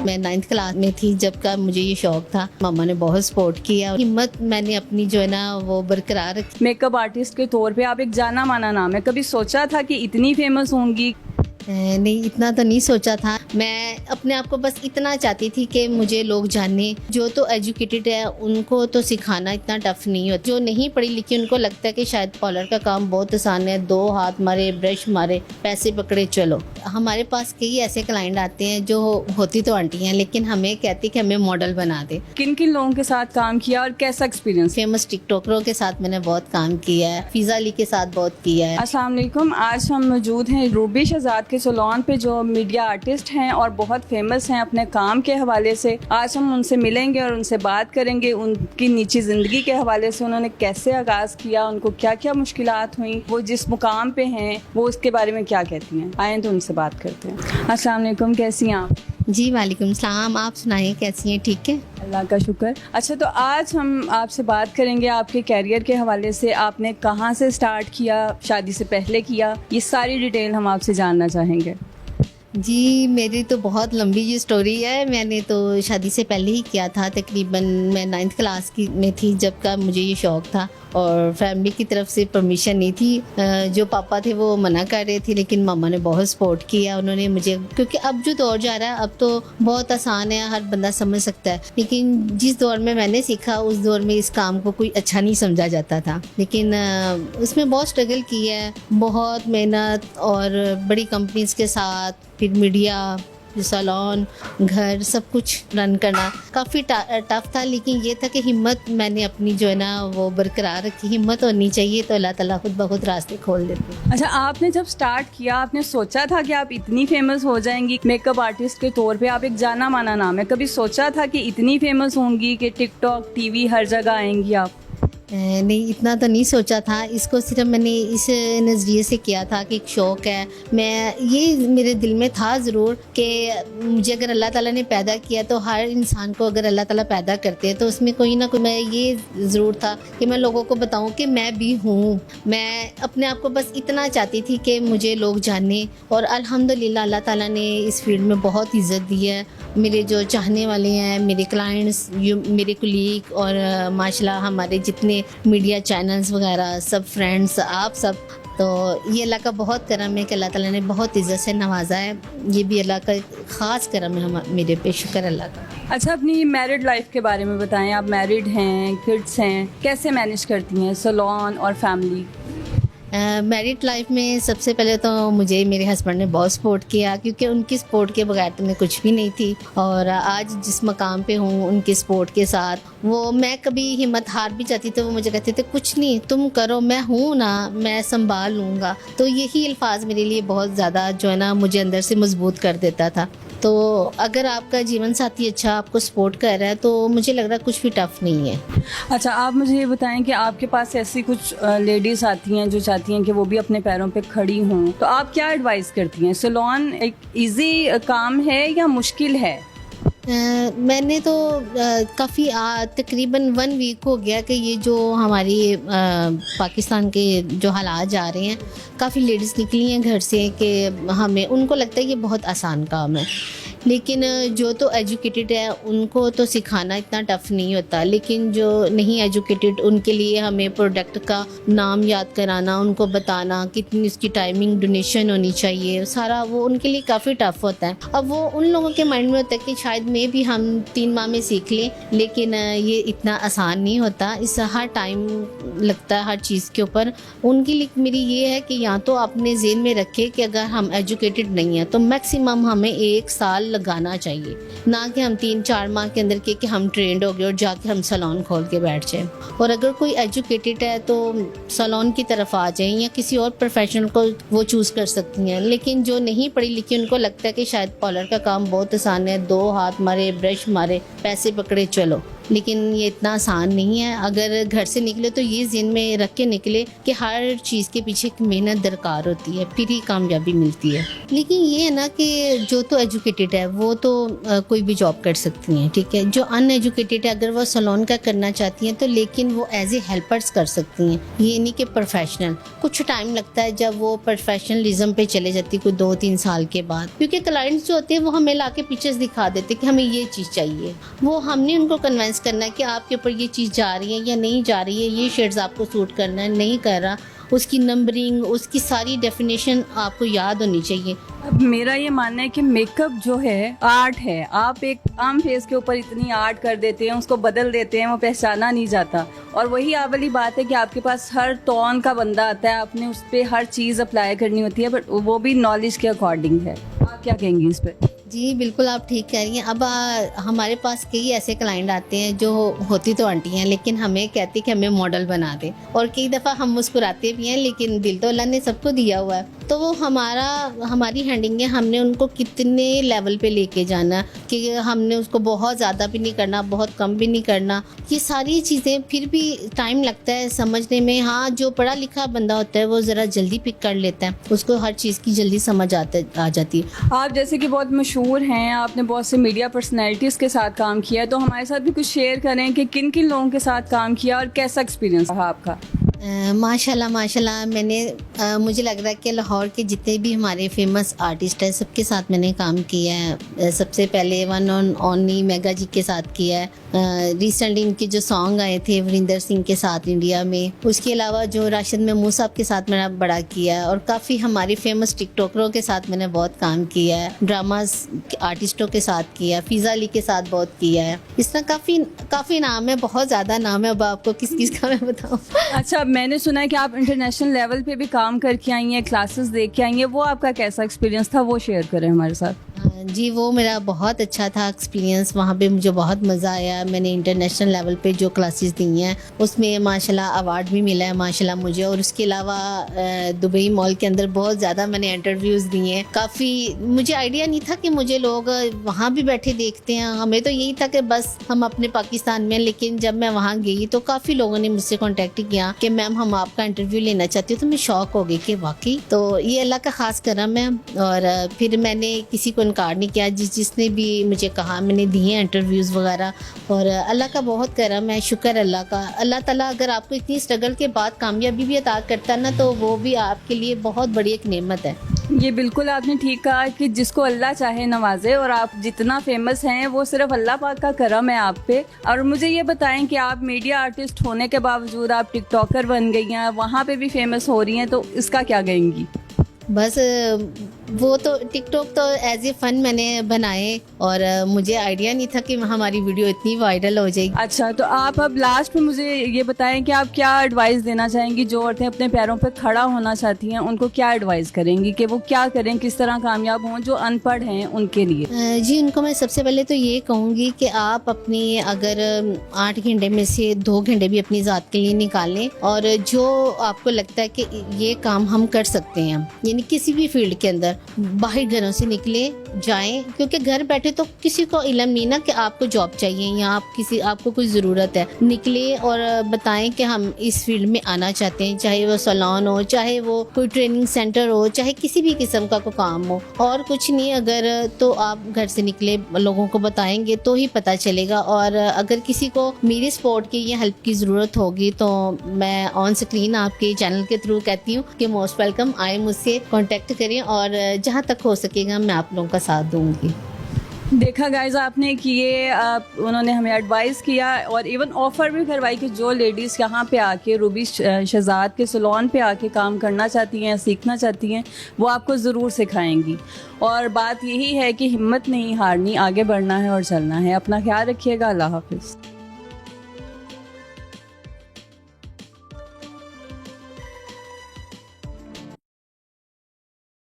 मैं 9th class में थी जब का मुझे ये शौक था। मम्मा ने बहुत सपोर्ट किया, हिम्मत मैंने अपनी जो है ना वो बरकरार रखी। मेकअप आर्टिस्ट के तौर पे आप एक जाना माना नाम है, कभी सोचा था कि इतनी फेमस होंगी? नहीं, इतना तो नहीं सोचा था। मैं अपने आप को बस इतना चाहती थी कि मुझे लोग जाने। जो तो एजुकेटेड है उनको तो सिखाना इतना टफ नहीं होता, जो नहीं पढ़ी लिखी उनको लगता है कि शायद पार्लर का काम बहुत आसान है, 2 हाथ मारे, ब्रश मारे, पैसे पकड़े, चलो। हमारे पास कई ऐसे क्लाइंट आते हैं जो होती तो आंटी हैं लेकिन हमें कहती कि हमें मॉडल बना दे। किन किन लोगों के साथ काम किया और कैसा एक्सपीरियंस? फेमस टिकटॉकरों के साथ मैंने बहुत काम किया है, फिजा अली के साथ बहुत किया है। अस्सलाम वालेकुम, आज हम मौजूद हैं रूबी शहजाद के सैलून पे, जो मीडिया आर्टिस्ट हैं और बहुत फेमस हैं अपने काम के हवाले से। आज हम उनसे मिलेंगे और उनसे बात करेंगे उनकी निजी ज़िंदगी के हवाले से, उन्होंने कैसे आगाज़ किया, उनको क्या क्या मुश्किलात हुई, वो जिस मुकाम पे हैं वो उसके बारे में क्या कहती हैं। आएँ तो उनसे बात करते हैं। अस्सलाम वालेकुम, कैसी हैं आप? जी वालेकुम सलाम, आप सुनाइए कैसी हैं? ठीक है, अल्लाह का शुक्र। अच्छा, तो आज हम आपसे बात करेंगे आपके कैरियर के हवाले से। आपने कहाँ से स्टार्ट किया, शादी से पहले किया, ये सारी डिटेल हम आपसे जानना चाहेंगे। जी मेरी तो बहुत लंबी ये स्टोरी है। मैंने तो शादी से पहले ही किया था, तकरीबन मैं 9th क्लास की में थी जब का मुझे ये शौक़ था और फैमिली की तरफ से परमिशन नहीं थी। जो पापा थे वो मना कर रहे थे लेकिन मम्मा ने बहुत सपोर्ट किया उन्होंने मुझे, क्योंकि अब जो दौर जा रहा है अब तो बहुत आसान है, हर बंदा समझ सकता है। लेकिन जिस दौर में मैंने सीखा उस दौर में इस काम को कोई अच्छा नहीं समझा जाता था। लेकिन उसमें बहुत स्ट्रगल की है, बहुत मेहनत और बड़ी कंपनीज के साथ, फिर मीडिया, सैलून, घर, सब कुछ रन करना काफ़ी टफ था। लेकिन ये था कि हिम्मत मैंने अपनी जो है ना वो बरकरार रखी। हिम्मत होनी चाहिए तो अल्लाह ताला खुद ब खुद रास्ते खोल देते हैं। अच्छा, आपने जब स्टार्ट किया आपने सोचा था कि आप इतनी फेमस हो जाएंगी? मेकअप आर्टिस्ट के तौर पे आप एक जाना माना नाम है, कभी सोचा था कि इतनी फेमस होंगी कि टिकटॉक, टीवी, हर जगह आएंगी आप? नहीं, इतना तो नहीं सोचा था। इसको सिर्फ मैंने इस नज़रिए से किया था कि एक शौक़ है। मैं ये मेरे दिल में था ज़रूर कि मुझे अगर अल्लाह ताला ने पैदा किया तो हर इंसान को अगर अल्लाह ताला पैदा करते हैं तो उसमें कोई ना कोई, मैं ये ज़रूर था कि मैं लोगों को बताऊं कि मैं भी हूँ। मैं अपने आप को बस इतना चाहती थी कि मुझे लोग जाने और अल्हम्दुलिल्लाह अल्लाह ताला ने इस फील्ड में बहुत इज़्ज़त दी है। मेरे जो चाहने वाले हैं, मेरे क्लाइंट्स, मेरे कुलीग और माशाल्लाह हमारे जितने मीडिया चैनल्स वगैरह, सब फ्रेंड्स, आप सब, तो ये अल्लाह का बहुत करम है कि अल्लाह ताला ने बहुत इज़्ज़त से नवाजा है। ये भी अल्लाह का ख़ास करम है मेरे पे, शुक्र अल्लाह का। अच्छा, अपनी मैरिड लाइफ के बारे में बताएं। आप मैरिड हैं, किड्स हैं, कैसे मैनेज करती हैं सैलून और फैमिली? मैरिड लाइफ में सबसे पहले तो मुझे मेरे हस्बैंड ने बहुत सपोर्ट किया, क्योंकि उनकी सपोर्ट के बगैर तो मैं कुछ भी नहीं थी। और आज जिस मकाम पे हूँ उनके सपोर्ट के साथ, वो मैं कभी हिम्मत हार भी जाती तो वो मुझे कहते थे कुछ नहीं, तुम करो, मैं हूँ ना, मैं संभाल लूँगा। तो यही अल्फाज मेरे लिए बहुत ज़्यादा जो है ना मुझे अंदर से मजबूत कर देता था। तो अगर आपका जीवन साथी अच्छा आपको सपोर्ट कर रहा है तो मुझे लग रहा है कुछ भी टफ नहीं है। अच्छा, आप मुझे ये बताएं कि आपके पास ऐसी कुछ लेडीज़ आती हैं जो चाहती हैं कि वो भी अपने पैरों पे खड़ी हों, तो आप क्या एडवाइस करती हैं? सैलून एक इजी काम है या मुश्किल है? मैंने तो काफ़ी तकरीबन 1 वीक हो गया कि ये जो हमारी पाकिस्तान के जो हालात जा रहे हैं, काफ़ी लेडीज़ निकली हैं घर से कि हमें, उनको लगता है ये बहुत आसान काम है। लेकिन जो तो एजुकेटेड है उनको तो सिखाना इतना टफ नहीं होता, लेकिन जो नहीं एजुकेटेड उनके लिए हमें प्रोडक्ट का नाम याद कराना, उनको बताना कितनी उसकी टाइमिंग, डोनेशन होनी चाहिए, सारा वो उनके लिए काफ़ी टफ होता है। अब वो उन लोगों के माइंड में होता है कि शायद में भी हम 3 माह में सीख लें, लेकिन ये इतना आसान नहीं होता। इस हर टाइम लगता है हर चीज़ के ऊपर। उनके लिए मेरी ये है कि या तो अपने ज़हन में रखें कि अगर हम एजुकेटेड नहीं हैं तो मैक्सिमम हमें 1 साल लगाना चाहिए, ना कि हम 3-4 माह के अंदर कि हम ट्रेंड हो गए और जाके हम सैलून खोल के बैठ जाएं। और अगर कोई एजुकेटेड है तो सैलून की तरफ आ जाएं या किसी और प्रोफेशन को वो चूज़ कर सकती हैं। लेकिन जो नहीं पढ़ी लिखी उनको लगता है कि शायद पार्लर का काम बहुत आसान है, 2 हाथ मारे, ब्रश मारे, पैसे पकड़े, चलो। लेकिन ये इतना आसान नहीं है। अगर घर से निकले तो ये ज़हन में रख के निकले कि हर चीज़ के पीछे एक मेहनत दरकार होती है, फिर ही कामयाबी मिलती है। लेकिन ये है ना कि जो तो एजुकेटेड है वो तो कोई भी जॉब कर सकती हैं, ठीक है। जो अनएजुकेटेड है अगर वो सैलून का करना चाहती हैं तो लेकिन वो एज ए हेल्पर्स कर सकती हैं, ये नहीं कि प्रोफेशनल। कुछ टाइम लगता है जब वो प्रोफेशनलिज्म पे चले जाती है, कोई 2-3 साल के बाद, क्योंकि क्लाइंट्स जो होते हैं वो हमें ला के पिक्चर्स दिखा देते कि हमें ये चीज़ चाहिए। वो हमने उनको कन्विंस करना है कि आपके ऊपर ये चीज़ जा रही है या नहीं जा रही है, ये शेड्स आपको सूट करना है नहीं कर रहा, उसकी नंबरिंग, उसकी सारी डेफिनेशन आपको याद होनी चाहिए। अब मेरा ये मानना है कि मेकअप जो है आर्ट है। आप एक आम फेस के ऊपर इतनी आर्ट कर देते हैं, उसको बदल देते हैं, वो पहचाना नहीं जाता। और वही आप वाली बात है कि आपके पास हर टोन का बंदा आता है, आपने उस पर हर चीज़ अप्लाई करनी होती है, बट वो भी नॉलेज के अकॉर्डिंग है। आप क्या कहेंगी इस पर? जी बिल्कुल, आप ठीक कह रही हैं। अब हमारे पास कई ऐसे क्लाइंट आते हैं जो होती तो आंटी हैं लेकिन हमें कहती कि हमें मॉडल बना दे, और कई दफ़ा हम मुस्कुराते भी हैं लेकिन दिल तो अल्लाह ने सबको दिया हुआ है। तो वो हमारी हैंडिंग है, हमने उनको कितने लेवल पे लेके जाना कि हमने उसको बहुत ज़्यादा भी नहीं करना, बहुत कम भी नहीं करना। ये सारी चीज़ें फिर भी टाइम लगता है समझने में। हाँ, जो पढ़ा लिखा बंदा होता है वो ज़रा जल्दी पिक कर लेता है, उसको हर चीज़ की जल्दी समझ आ जाती है। आप जैसे कि बहुत मशहूर हैं, आपने बहुत से मीडिया पर्सनैलिटीज़ के साथ काम किया है, तो हमारे साथ भी कुछ शेयर करें कि किन किन लोगों के साथ काम किया और कैसा एक्सपीरियंस रहा आपका? माशाल्लाह माशाल्लाह, मुझे लग रहा है कि लाहौर के जितने भी हमारे फेमस आर्टिस्ट हैं सबके साथ मैंने काम किया है। सबसे पहले वन ऑन ओनली मेगा जी के साथ किया है। रिसेंटली इनके जो सॉन्ग आए थे वरिंदर सिंह के साथ इंडिया में, उसके अलावा जो राशिद महमूद साहब के साथ मैंने बड़ा किया है, और काफ़ी हमारे फेमस टिकटॉकरों के साथ मैंने बहुत काम किया है। ड्रामास आर्टिस्टों के साथ किया, फ़िज़ा अली के साथ बहुत किया है। इस तरह काफ़ी नाम है, बहुत ज़्यादा नाम है। अब आपको किस किस का मैं बताऊँ? अच्छा, मैंने सुना है कि आप इंटरनेशनल लेवल पे भी काम करके आई हैं, क्लासेस दे के आई हैं, वो आपका कैसा एक्सपीरियंस था, वो शेयर करें हमारे साथ। जी, वो मेरा बहुत अच्छा था एक्सपीरियंस। वहाँ पे मुझे बहुत मज़ा आया। मैंने इंटरनेशनल लेवल पे जो क्लासेस दी हैं उसमें माशाल्लाह अवार्ड भी मिला है माशाल्लाह मुझे। और उसके अलावा दुबई मॉल के अंदर बहुत ज़्यादा मैंने इंटरव्यूज़ दिए हैं। काफ़ी मुझे आइडिया नहीं था कि मुझे लोग वहाँ भी बैठे देखते हैं। हमें तो यही था कि बस हम अपने पाकिस्तान में, लेकिन जब मैं वहाँ गई तो काफ़ी लोगों ने मुझसे कॉन्टेक्ट किया कि मैम हम आपका इंटरव्यू लेना चाहती हूँ। तो मैं शॉक हो गई कि वाकई तो ये अल्लाह का ख़ास करम है। और फिर मैंने किसी को इनकार नहीं किया, जिसने भी मुझे कहा मैंने दिए इंटरव्यूज़ वगैरह। और अल्लाह का बहुत करम है, शुक्र अल्लाह का। अल्लाह ताला अगर आपको इतनी स्ट्रगल के बाद कामयाबी भी अता करता है ना, तो वो भी आपके लिए बहुत बड़ी एक नेमत है। ये बिल्कुल आपने ठीक कहा कि जिसको अल्लाह चाहे नवाजे, और आप जितना फेमस हैं वो सिर्फ अल्लाह पाक का करम है आप पे। और मुझे ये बताएं कि आप मीडिया आर्टिस्ट होने के बावजूद आप टिकटॉकर बन गई हैं, वहाँ पे भी फेमस हो रही हैं, तो इसका क्या कहेंगी? बस वो तो टिकटॉक तो एज ए फ़न मैंने बनाए, और मुझे आइडिया नहीं था कि हमारी वीडियो इतनी वायरल हो जाएगी। अच्छा, तो आप अब लास्ट में मुझे ये बताएं कि आप क्या एडवाइस देना चाहेंगी, जो औरतें अपने पैरों पर खड़ा होना चाहती हैं उनको क्या एडवाइस करेंगी कि वो क्या करें, किस तरह कामयाब हों, जो अनपढ़ हैं उनके लिए? जी, उनको मैं सबसे पहले तो ये कहूँगी कि आप अपनी अगर 8 घंटे में से 2 घंटे भी अपनी ज़ात के लिए निकालें, और जो आपको लगता है कि ये काम हम कर सकते हैं, यानी किसी भी फील्ड के अंदर बाहर घरों से निकले जाएं, क्योंकि घर बैठे तो किसी को इल्म नहीं ना कि आपको जॉब चाहिए या आपको कोई ज़रूरत है। निकले और बताएं कि हम इस फील्ड में आना चाहते हैं, चाहे वो सैलून हो, चाहे वो कोई ट्रेनिंग सेंटर हो, चाहे किसी भी किस्म का कोई काम हो। और कुछ नहीं, अगर तो आप घर से निकले लोगों को बताएंगे तो ही पता चलेगा। और अगर किसी को मेरी सपोर्ट की या हेल्प की ज़रूरत होगी तो मैं ऑन स्क्रीन आपके चैनल के थ्रू कहती हूँ कि मोस्ट वेलकम, आए मुझसे कांटेक्ट करें और जहाँ तक हो सकेगा मैं आप लोगों का साथ दूंगी। देखा गाइज आपने कि ये उन्होंने हमें एडवाइस किया और इवन ऑफ़र भी करवाई कि जो लेडीज़ यहाँ पे आके रूबी शहजाद के सैलून पे आके काम करना चाहती हैं, सीखना चाहती हैं, वो आपको ज़रूर सिखाएंगी। और बात यही है कि हिम्मत नहीं हारनी, आगे बढ़ना है और चलना है। अपना ख्याल रखिएगा। अल्लाह हाफिज़।